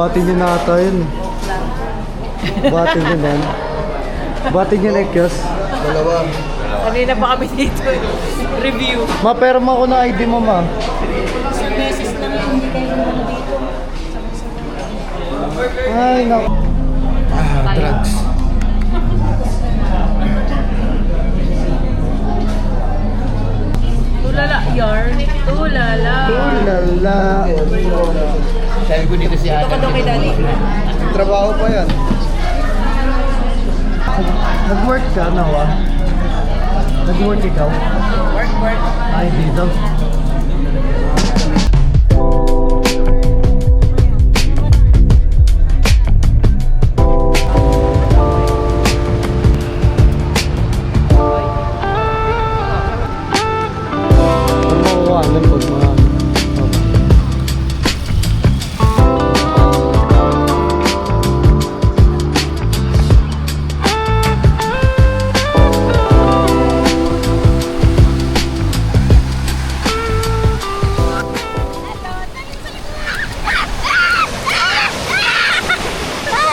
Bati niya na ata yun. Bati niya na. Bati niya na Kyos. Dalawa. Kanina pa kami dito. Review. Ma, pero ko na ID mo, ma. Isang beses lang yung hindi kayo naman dito. Ay, naku. Drugs. Tulala, yarn. Tulala. Tulala. Sabi ko dito si Ito ka daw kay Daddy. Trabaho pa yan. Nag-work ka, Nawa? Nag-work ikaw? Work. Ay, dito.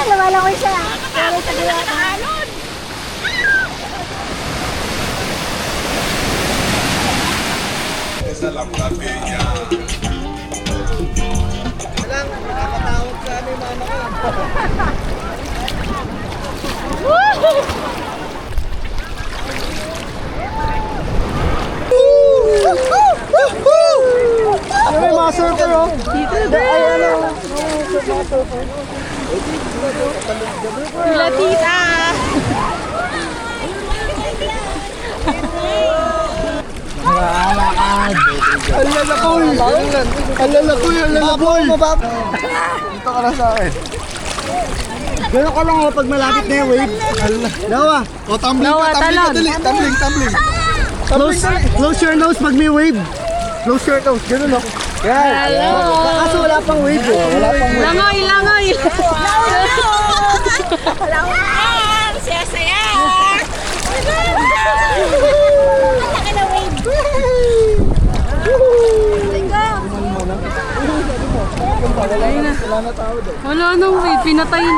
Nawala ko siya. Nawala sa diwata. Lang, nakakatawag sa ano yung mama ko. Ano may mga surfer, oh? Dito Ay, ano? Sila tita. Alalakoy! Alalakoy! Alalakoy! Dito ka na sa akin. Gano'n ka lang, oh, pag malapit na yung wave. Nawa, O, tumbling Nawa, ka, tumbling ka, talon. dali. Tumbling. close your nose pag may wave. Close your nose, gano'n, oh. Yan. Hello. Kaso wala pang wave, eh. Wala pang wave. Langoy. Saya-saya. Atake na wave. Wala nang wave. Pinatay na.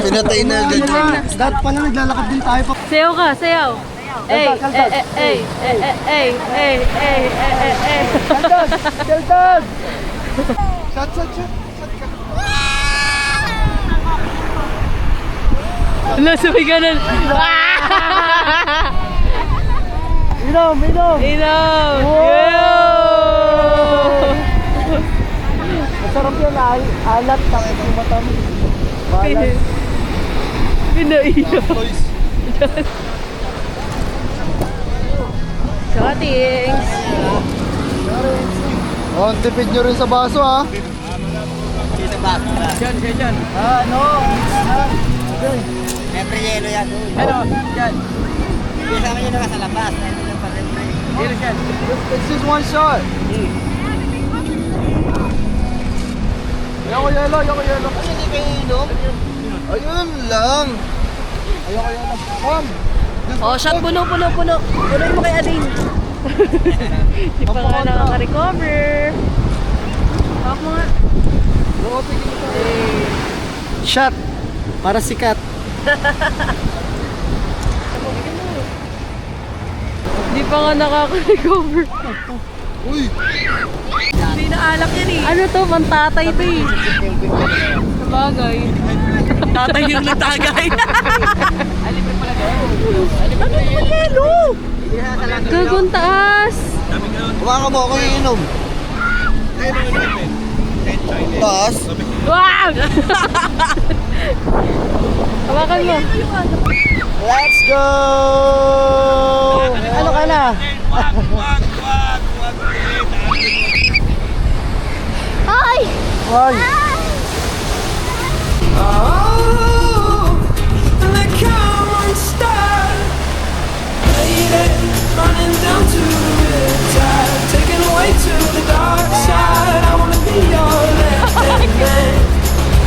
Pinatay na agad. Dahil pala naglalakad din tayo pa. Sayaw ka, sayaw. Kelton! Shot. Wala, sabay ka na. Inom! Ilaw. Masarap yan, alat, tapos yung matamis. Balat. Pinaiyak. Shottings. Oh, tipid nyo rin sa baso, ha? Ano? Siyempre yelo yan. Ano? Yan. Isama nyo naman sa labas. Ito yung pa-siyempre. It's just one shot. Ayoko yelo. Ay, hindi kayo inom? Ayun lang. Ayoko yelo. Come. Oh, shot puno. Punoy mo kay Ading. Hindi pa nga nakaka-recover. Hawak mo nga. Shot. Para sikat. Hindi pa nga nakaka-recover. Uy. Hindi naalak yan eh. Ano to? Pantatay to eh. Sabagay. Tatay yung nagtagay. Alibre pala ano naman yelo? Gagong taas. Huwaka mo ako yung inom. Taas. Wow! Hawakan mo. Let's go! Ano ka na? Ay! Wag! Running down to the riptide, taken away to the dark side. I wanna be your left-hand man.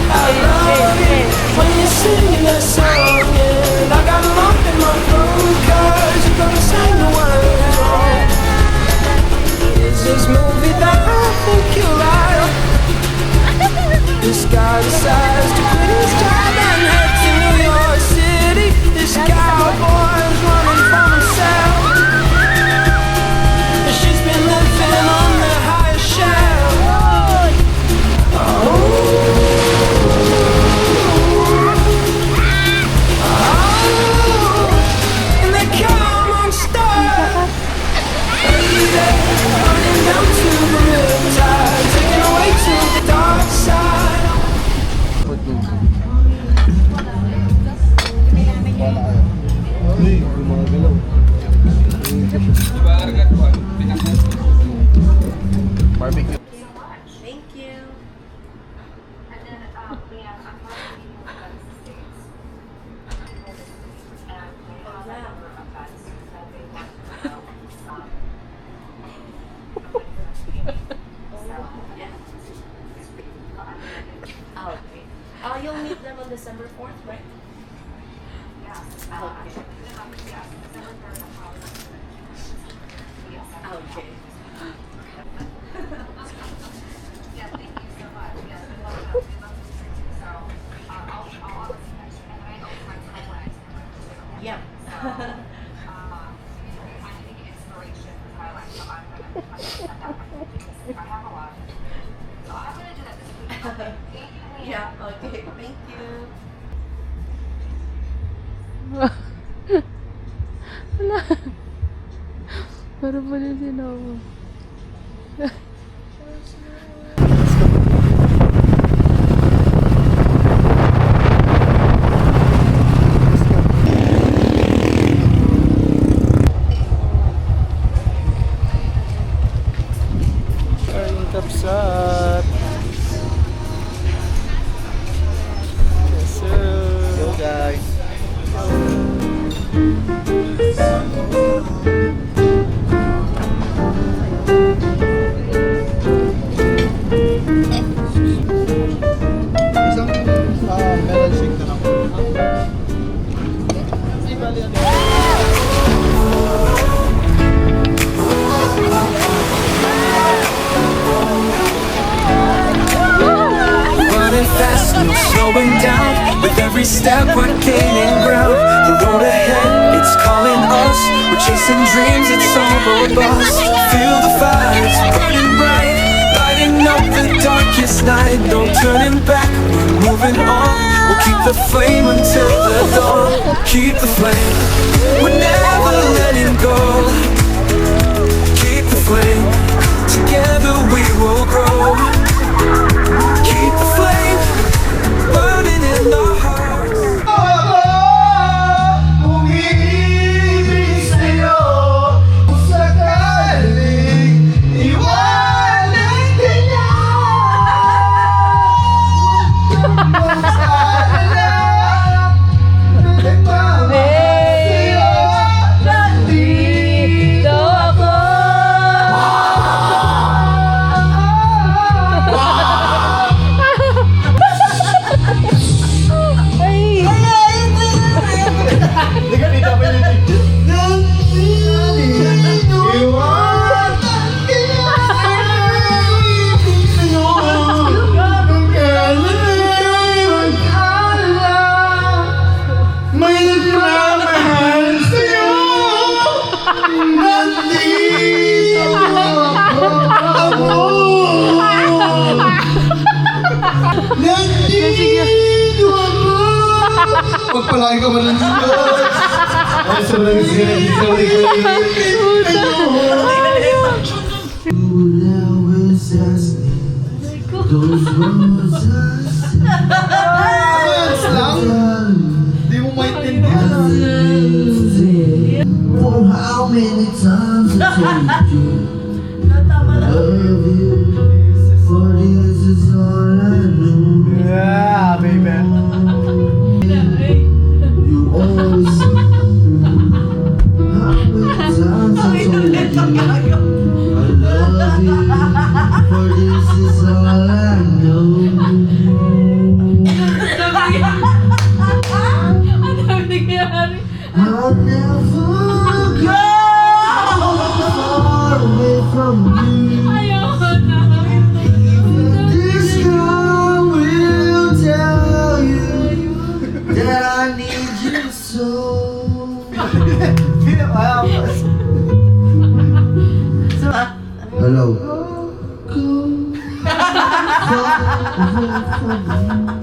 I love it when you're singing that song, and I got a lump in my throat 'cause you're gonna sing the words wrong. Is this movie that I think you like? The sky beside You'll meet them on December 4th, right? Okay. Yeah. Yeah, okay. Thank you. Para pala sinawa. Ang kapsat. Yes, sir. Yo guys. Isang melon shake na lang. Running fast, no slowing down. With every step we're gaining ground. The road ahead, it's calling us. We're chasing dreams, it's all robust. Feel the fire, it's burning bright. Lighting up the darkest night. No turning back, we're moving on. We'll keep the flame until the dawn. Keep the flame, we're never letting go. Keep the flame, together we will grow. Keep the flame burning in our hearts. Kung iibig sa'yo, kung sakaling iwanan ka niya, huwag kang mag-alala. Nagmamahal sa'yo, Nandito ako! Pagpalaki ka man ng Diyos. Ay, sobrang Di mo maintindihan. For how many times I told you I love you, for this is all I know. Yeah, baby. You always how many times I told you I love you, for this is all I know. I'll never go far away from you. This girl will tell you that I need you so. Hello. Go far away from you.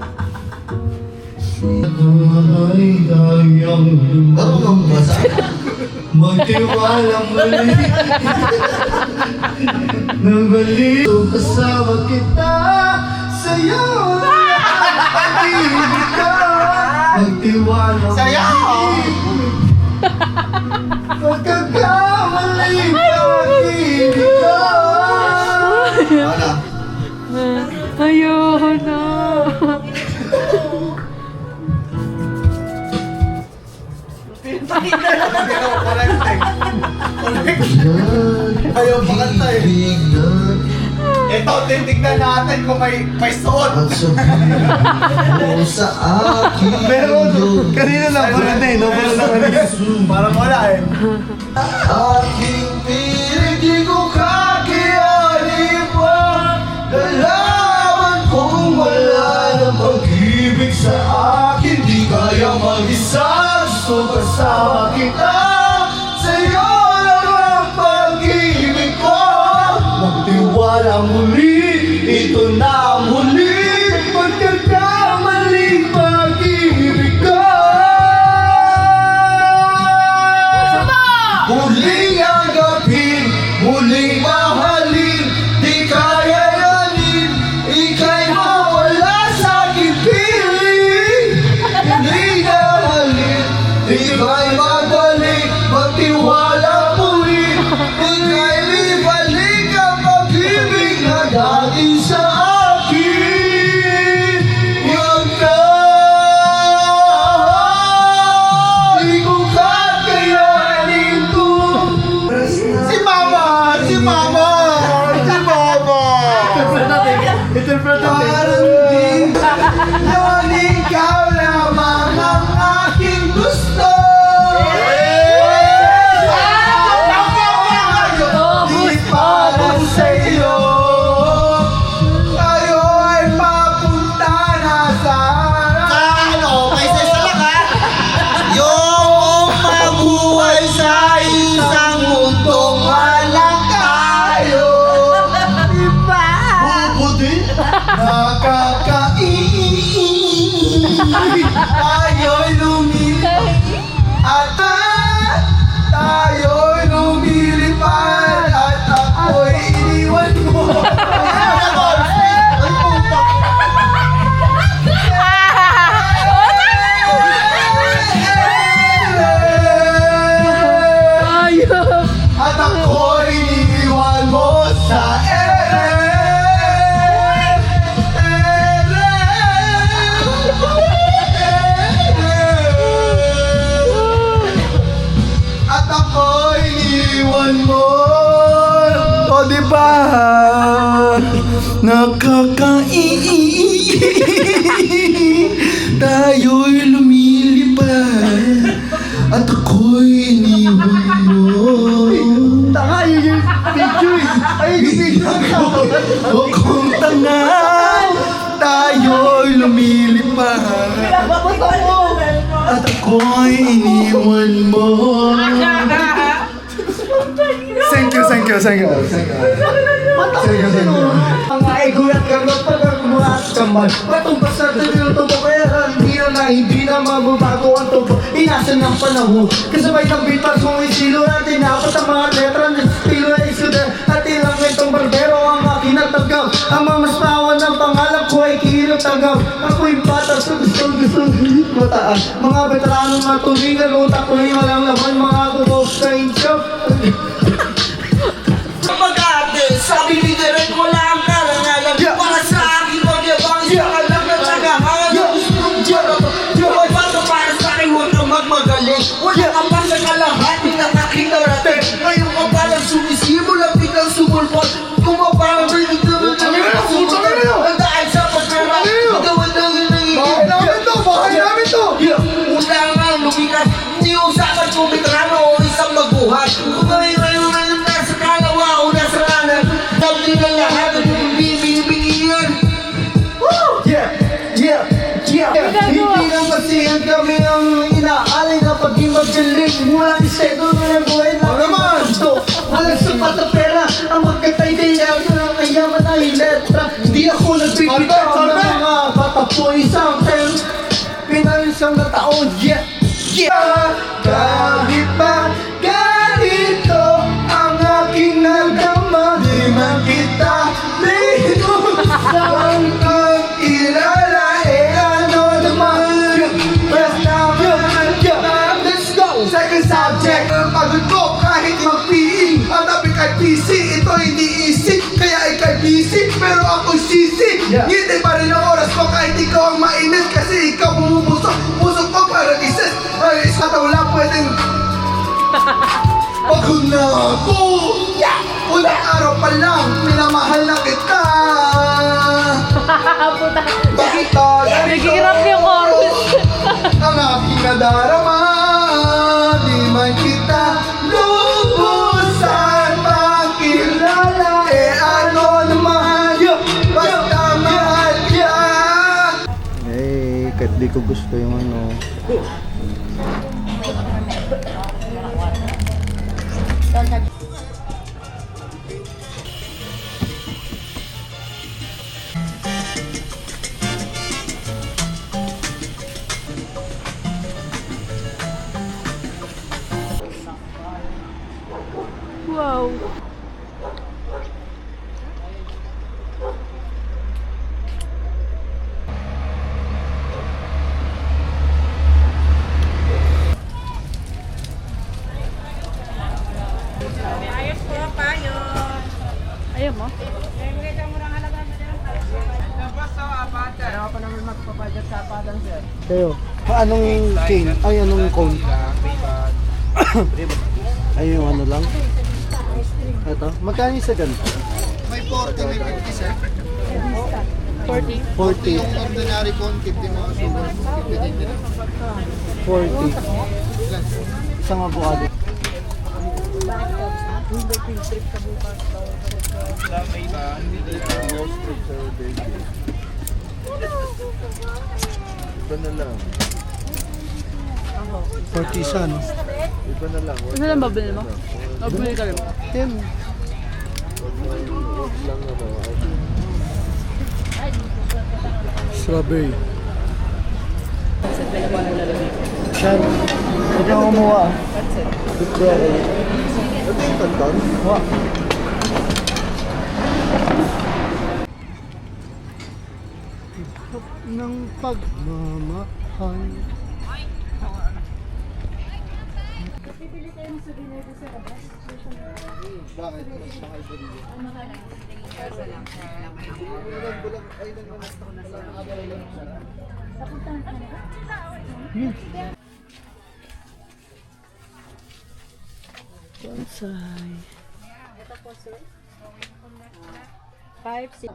Ay, dayang lumabas. Magtiwalang muli. Nabalik kasama kita sa'yo. Pag-ibig ka. Magtiwalang muli. Pagkakamali pag-ibig ka. Wala. Ayoko na. Ayaw makanta eh. Big Ito, titignan natin kung may suot. At sabihin mo sa akin Pero kanina lang pa rin eh, no? Pero lang Parang wala eh. aking piling, di ko kakayanin pa. Nalaman kong wala ng pag-ibig sa akin, di kaya mag-isa, gusto kasama kita. Sa'yo lang ang pag-ibig ko. Magtiwala muli, ito na ang huli. Pagkakamaling pag-ibig ko. Muling agapin, muling mahalin, di kaya yanin, ika'y mawala sa aking piling. Hindi nahalin, ika'y magbalik, magtiwala muli, ika'y libalik ang pag-ibig na dati sa akin. Huwag ka, di ko kakayanin to. Si Mama! Si Mama! Si Mama! Parang din yon ikaw lamang ang aking gusto. Di parang sa'yo, tayo ay papunta na sa Ano? May sesala ka? yung mabuhay sa isang mundong walang tayo. Bubuti, nakakainis, tayo'y lumilipad at tayo'y lumilipad at ako'y iniwan mo. At ako'y iniwan mo sa ere. At ako'y iniwan mo. O diba? Nakakaiiii. Tayo'y lumilipad. At ako'y iniwan mo. Tanga, yun yung picture. Ay, yung picture. O kung tanga, tayo'y lumilipad. At ako'y iniwan mo. Thank you. Mga igulat ka na pag mga kaman. Matumbas na tinuto ko kaya hindi na mababago ang tubo. Inasan ng panahon. Kasabay ng bitas mong isilo natin dapat ang mga letra ng estilo na isuda. At ilang kwentong barbero ang aking natagam. Ang mga maspawan ng pangalan ko ay kinatagam. Ako'y bata sa gusto mataas. Mga veteranong matulingan, utak ko yung walang laman. Mga kumaw sa inyo. Pag-ate, sabi ni Derek, wala ang karangalan. Para sa akin, magyabang siya ka lang na naghahangan. Gustong jarap, yung bata para sa akin, huwag kang magmagaling. Wala ka pa sa kalahati na nakikarating. Ngayon ka palang sumisimul at biglang sumulpot. Kung maparang may nagdaro na ang dahil sa pagkara, magawan lang yun ang Bahay namin to! una nga lumikas, hindi usapan kung veterano o isang maguhat. Kung ngayon nasa kalawa o nasa kanan, dami na lahat at bibigyan. Hindi lang pasihan kami ang inaalay na paging magaling. Mula istedo na buhay na naman ito. Walang sapat na pera, ang magkatay kaya ang kayaman ay letra. Hindi ako nagbibitaw ng mga bata po isang pen. Pinaisang na taon, kahit pa ganito ang aking nagdama, di man kita dito ang pag-ilala, ano naman. Let's go! Second subject, pagod ko kahit mag-PE. Ang tabi kay PC, ito hindi easy. Kaya ikay busy, pero ako sisi. Ngiti pa rin ang oras ko kahit ikaw ang mainit. Kasi ikaw bumubusok, pusok ko parang isis. Ay, isa wala pwedeng. Pagod na ako. Unang araw pa lang, minamahal na kita. Puta. Bakit ganito Nagigirap yung chorus. ang aking nadarama? Di man kita lubusan makilala. Ano naman, basta mahal ka. Eh, kahit di ko gusto yung ano. Wow. Ayaw mo? Kayo, anong cane? Ay, anong cone? Ay, yung ano lang? Ito, magkano yung sa ganito? May 40, may 50 sir. 40. 40. Yung ordinary cone, 50 mo. Super, 50 din din. 40. Isang avocado. Iba na lang. 40 isa, no? Iba na lang. Ano lang babili mo? Babili ka rin. 10. Lang ano. Strawberry. Siyan. Ito ang kumuha. Strawberry. Ito yung kanton? Wa. Ng pagmamahal. Bakit? Mas mahal ba dito? Bonsai. 5, 6.